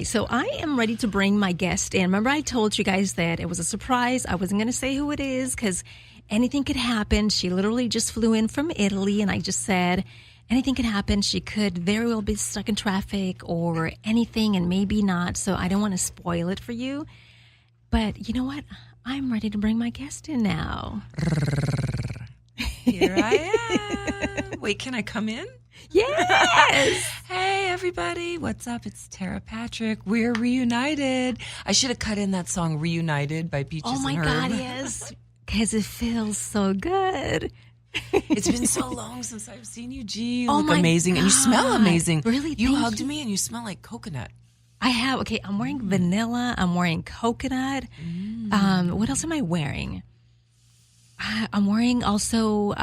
so I am ready to bring my guest in. Remember, I told you guys that it was a surprise. I wasn't going to say who it is because anything could happen. She literally just flew in from Italy, and I just said anything could happen. She could very well be stuck in traffic or anything, and maybe not. So I don't want to spoil it for you. But you know what? I'm ready to bring my guest in now. Here I am. Wait, can I come in? Yes. Hey, everybody. What's up? It's Tera Patrick. We're reunited. I should have cut in that song Reunited by Peaches and Herb. Oh, my God, yes. Because it feels so good. It's been so long since I've seen you, G. You look my amazing. God. And you smell amazing. Really? You Thank hugged you. me and you smell like coconut. I have. Okay, I'm wearing vanilla. I'm wearing coconut. What else am I wearing? I'm wearing also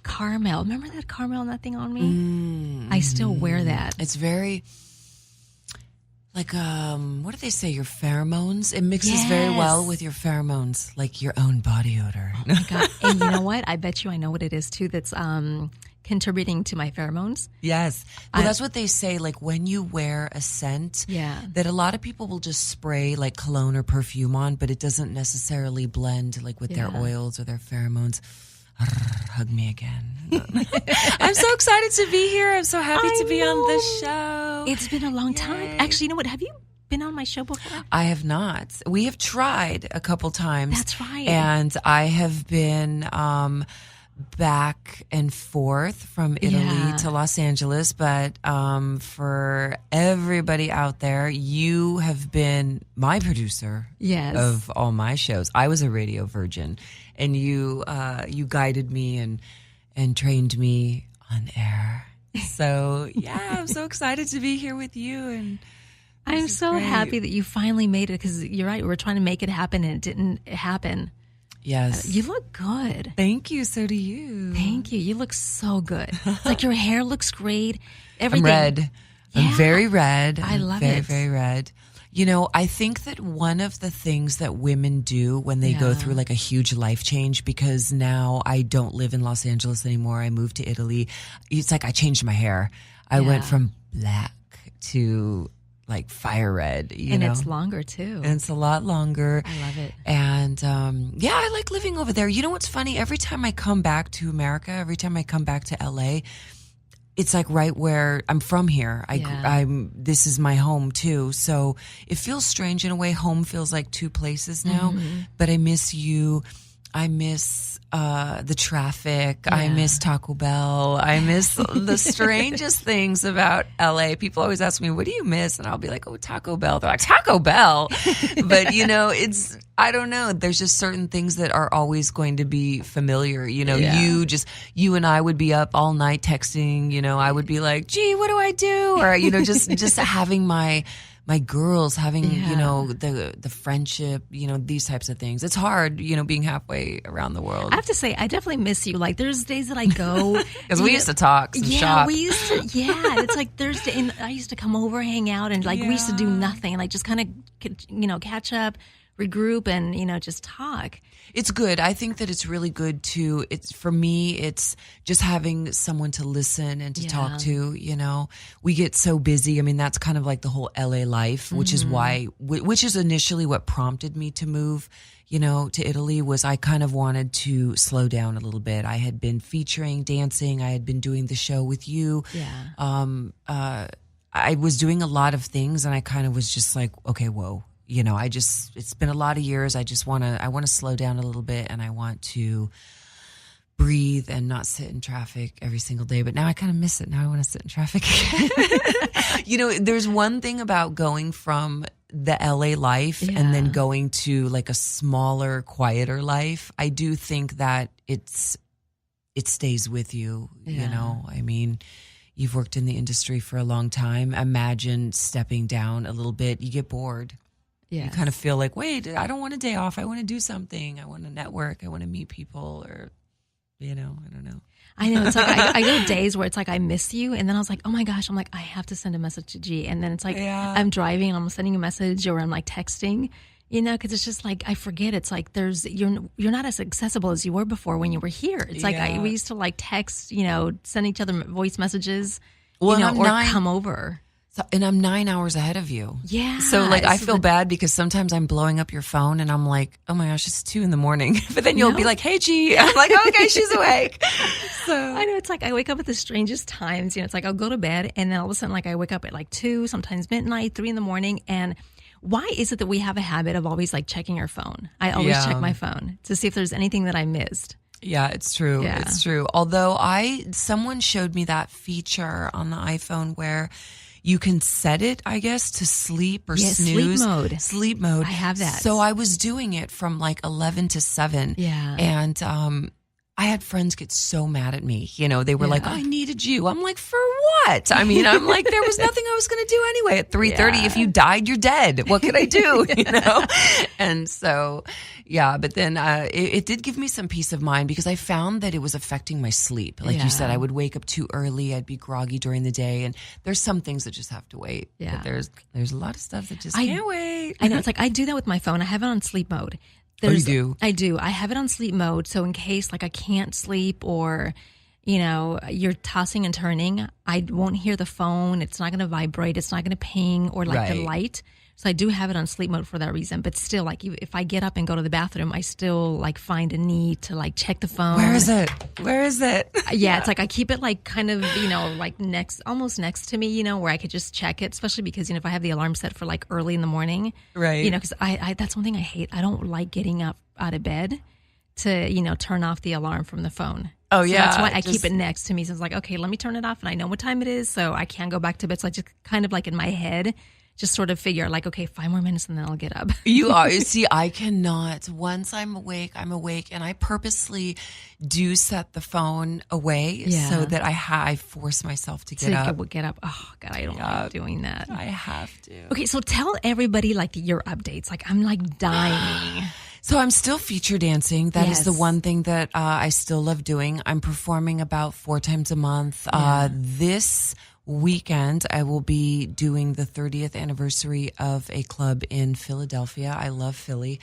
caramel. Remember that caramel nothing on me? I still wear that. It's very like what do they say? Your pheromones. It mixes very well with your pheromones, like your own body odor. Oh my God. And you know what? I bet you I know what it is too. That's contributing to my pheromones. Yes. Well, that's what they say. Like when you wear a scent, that a lot of people will just spray like cologne or perfume on, but it doesn't necessarily blend like with their oils or their pheromones. Hug me again. I'm so excited to be here. I'm so happy to be on the show. It's been a long time. Actually, you know what? Have you been on my show before? I have not. We have tried a couple times. That's right. And I have been back and forth from Italy to Los Angeles, but for everybody out there, you have been my producer of all my shows. I was a radio virgin, and you guided me and trained me on air. So I'm so excited to be here with you, and I'm so happy that you finally made it, because you're right, we were trying to make it happen and it didn't happen. Yes. You look good. Thank you. So do you. Thank you. You look so good. It's like your hair looks great. Everything. I'm red. I'm very red. I love it. Very, very red. You know, I think that one of the things that women do when they go through like a huge life change, because now I don't live in Los Angeles anymore. I moved to Italy. It's like I changed my hair. I went from black to like fire red, you know. And it's longer too. And it's a lot longer. I love it. And I like living over there. You know what's funny? Every time I come back to America, every time I come back to LA, it's like right where I'm from here. This is my home too. So it feels strange in a way. Home feels like two places now. But I miss you. I miss the traffic. I miss Taco Bell. I miss the strangest things about LA. People always ask me, what do you miss? And I'll be like, oh, Taco Bell. They're like, Taco Bell? But, you know, I don't know. There's just certain things that are always going to be familiar. You know, you and I would be up all night texting. You know, I would be like, gee, what do I do? Or, you know, just having my girls, having, you know, the friendship, you know, these types of things. It's hard, you know, being halfway around the world. I have to say, I definitely miss you. Like, there's days that I go. Because we used to talk some shop. We used to, it's like Thursday, and I used to come over, hang out, and like we used to do nothing. And like just kind of, you know, catch up, regroup, and, you know, just talk. It's good. I think that it's really good to, for me, it's just having someone to listen and to talk to, you know. We get so busy. I mean, that's kind of like the whole LA life, which is initially what prompted me to move, you know, to Italy, was I kind of wanted to slow down a little bit. I had been featuring dancing. I had been doing the show with you. I was doing a lot of things, and I kind of was just like, okay, whoa. You know, it's been a lot of years. I want to slow down a little bit, and I want to breathe and not sit in traffic every single day. But now I kind of miss it. Now I want to sit in traffic again. You know, there's one thing about going from the LA life and then going to like a smaller, quieter life. I do think that it stays with you, you know. I mean, you've worked in the industry for a long time. Imagine stepping down a little bit. You get bored. You kind of feel like, wait, I don't want a day off. I want to do something. I want to network. I want to meet people, or, you know, I don't know. I know. It's like I go days where it's like I miss you, and then I was like, oh my gosh, I'm like, I have to send a message to G. And then it's like I'm driving and I'm sending a message, or I'm like texting, you know, because it's just like I forget. It's like you're not as accessible as you were before when you were here. It's like we used to like text, you know, send each other voice messages, you know, or come over. And I'm 9 hours ahead of you. Yeah. So like, I feel bad because sometimes I'm blowing up your phone and I'm like, oh my gosh, it's 2 a.m. But then you'll be like, hey, G. I'm like, oh, okay, she's awake. So I know, it's like I wake up at the strangest times. It's like I'll go to bed and then all of a sudden, like I wake up at like 2, sometimes midnight, 3 a.m. And why is it that we have a habit of always like checking our phone? I always check my phone to see if there's anything that I missed. Yeah, it's true. Yeah. It's true. Although someone showed me that feature on the iPhone where you can set it, I guess, to sleep or snooze. Sleep mode. I have that. So I was doing it from like 11 to 7. Yeah. And I had friends get so mad at me. They were like, I needed you. I'm like, for what? I mean, I'm like, there was nothing I was going to do anyway at 3:30. If you died, you're dead. What could I do? And so, but then it did give me some peace of mind because I found that it was affecting my sleep. Like you said, I would wake up too early. I'd be groggy during the day. And there's some things that just have to wait. Yeah. But there's a lot of stuff that just can't wait. I know. It's like I do that with my phone. I have it on sleep mode. You do? I do. I have it on sleep mode. So in case like I can't sleep or, you're tossing and turning, I won't hear the phone. It's not going to vibrate. It's not going to ping or like the light. So I do have it on sleep mode for that reason. But still, like if I get up and go to the bathroom, I still like find a need to like check the phone. Where is it? Yeah, it's like I keep it like kind of, like almost next to me, where I could just check it, especially because, if I have the alarm set for like early in the morning. Right. Because I that's one thing I hate. I don't like getting up out of bed to, turn off the alarm from the phone. Oh, so yeah. That's why I keep it next to me. So it's like, okay, let me turn it off and I know what time it is so I can't go back to bed. So I just kind of like in my head just sort of figure like, okay, 5 more minutes and then I'll get up. You are. See, I cannot. Once I'm awake. And I purposely do set the phone away so that I force myself to get up. Get up. Oh, God, I don't like doing that. I have to. Okay, so tell everybody like your updates. Like I'm like dying. So I'm still feature dancing. That is the one thing that I still love doing. I'm performing about 4 times a month. This weekend, I will be doing the 30th anniversary of a club in Philadelphia. I love Philly,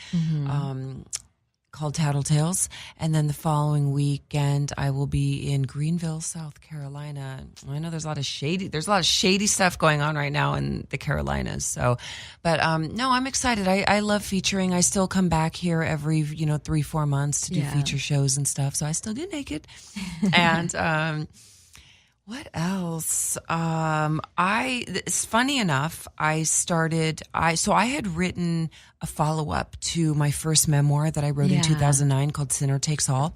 called Tattletales. And then the following weekend, I will be in Greenville, South Carolina. I know there's a lot of shady stuff going on right now in the Carolinas. So, but no, I'm excited. I love featuring. I still come back here every 3-4 months to do feature shows and stuff. So I still get naked. And what else? It's funny enough, I had written a follow-up to my first memoir that I wrote in 2009 called Sinner Takes All.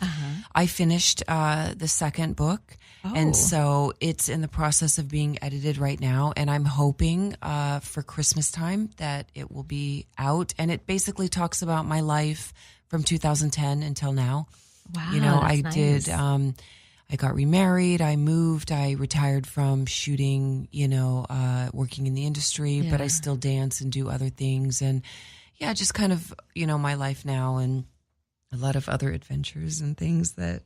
I finished the second book, and so it's in the process of being edited right now, and I'm hoping for Christmas time that it will be out, and it basically talks about my life from 2010 until now. Wow, I nice. did... I got remarried, I moved, I retired from shooting, working in the industry, but I still dance and do other things. And just kind of, my life now and a lot of other adventures and things that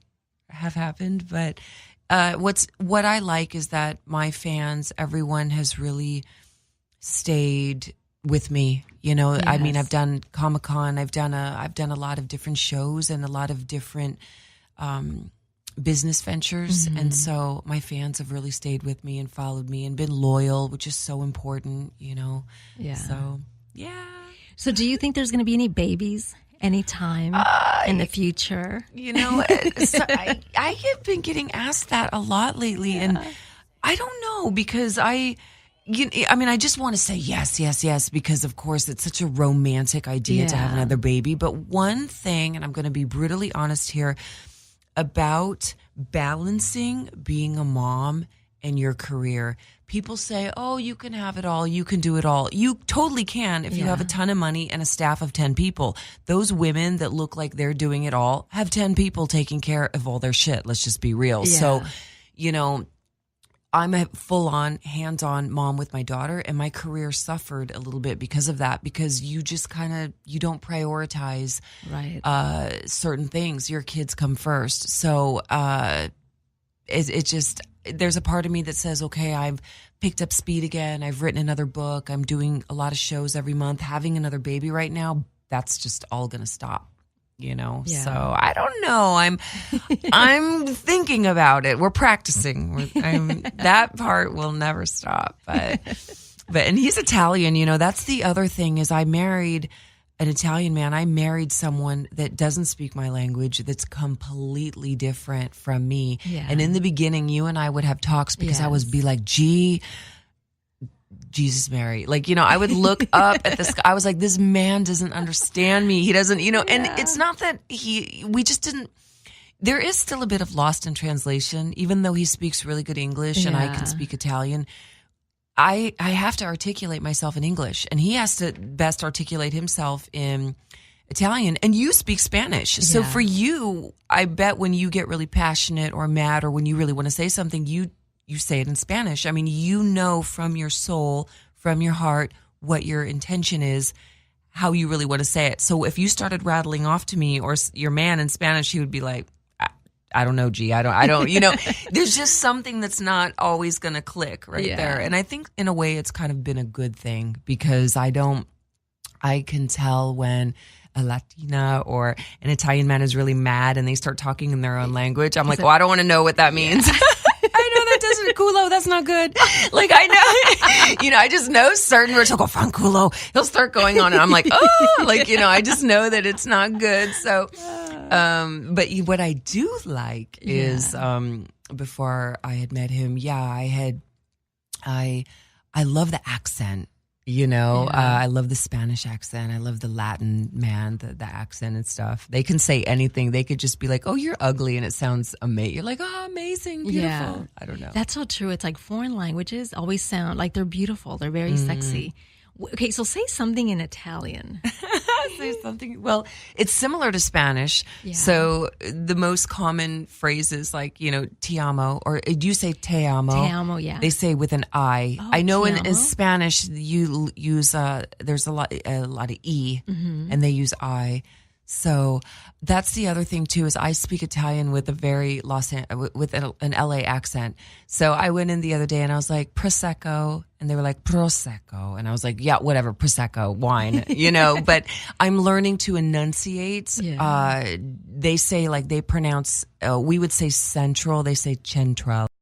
have happened. But what I like is that my fans, everyone has really stayed with me. I mean, I've done Comic-Con, I've done a lot of different shows and a lot of different, business ventures, and so my fans have really stayed with me and followed me and been loyal, which is so important, so do you think there's going to be any babies anytime in the future? So I have been getting asked that a lot lately, and I don't know, because I just want to say yes, because of course it's such a romantic idea to have another baby. But one thing, and I'm going to be brutally honest here, about balancing being a mom and your career. People say, oh, you can have it all. You can do it all. You totally can if you have a ton of money and a staff of 10 people. Those women that look like they're doing it all have 10 people taking care of all their shit. Let's just be real. Yeah. So, I'm a full-on, hands-on mom with my daughter, and my career suffered a little bit because of that, because you just you don't prioritize certain things. Your kids come first. So it just, there's a part of me that says, okay, I've picked up speed again. I've written another book. I'm doing a lot of shows every month. Having another baby right now, that's just all going to stop. So I don't know. I'm thinking about it. We're practicing. That part will never stop. But and he's Italian. That's the other thing is I married an Italian man. I married someone that doesn't speak my language, that's completely different from me. Yeah. And in the beginning, you and I would have talks because I would be like, gee, Jesus, Mary. I would look up at this guy. I was like, this man doesn't understand me. He doesn't, and it's not that we just didn't. There is still a bit of lost in translation, even though he speaks really good English and I can speak Italian. I have to articulate myself in English, and he has to best articulate himself in Italian. And you speak Spanish. Yeah. So for you, I bet when you get really passionate or mad or when you really want to say something, you say it in Spanish. I mean, from your soul, from your heart, what your intention is, how you really want to say it. So if you started rattling off to me or your man in Spanish, he would be like, I don't know, G. I don't, there's just something that's not always going to click there. And I think in a way it's kind of been a good thing because I can tell when a Latina or an Italian man is really mad and they start talking in their own language. I'm like, I don't want to know what that means. Yeah. I know that doesn't, culo, that's not good. I know, I just know certain words. He'll go, fanculo. He'll start going on and I'm like, I just know that it's not good. So, but what I do like is, before I had met him, I love the accent. I love the Spanish accent. I love the Latin the accent and stuff. They can say anything. They could just be like, "Oh, you're ugly," and it sounds amazing. You're like, "Oh, amazing, beautiful." Yeah. I don't know. That's so true. It's like foreign languages always sound like they're beautiful. They're very sexy. Okay, so say something in Italian. Say something. Well, it's similar to Spanish. Yeah. So the most common phrases like, ti amo, or do you say te amo? Te amo, yeah. They say with an I. Oh, I know in Spanish you use there's a lot of e, and they use I. So that's the other thing too, is I speak Italian with a very with an LA accent. So I went in the other day and I was like, Prosecco, and they were like, Prosecco. And I was like, yeah, whatever, Prosecco, wine, but I'm learning to enunciate. Yeah. They say they pronounce, we would say central, they say central.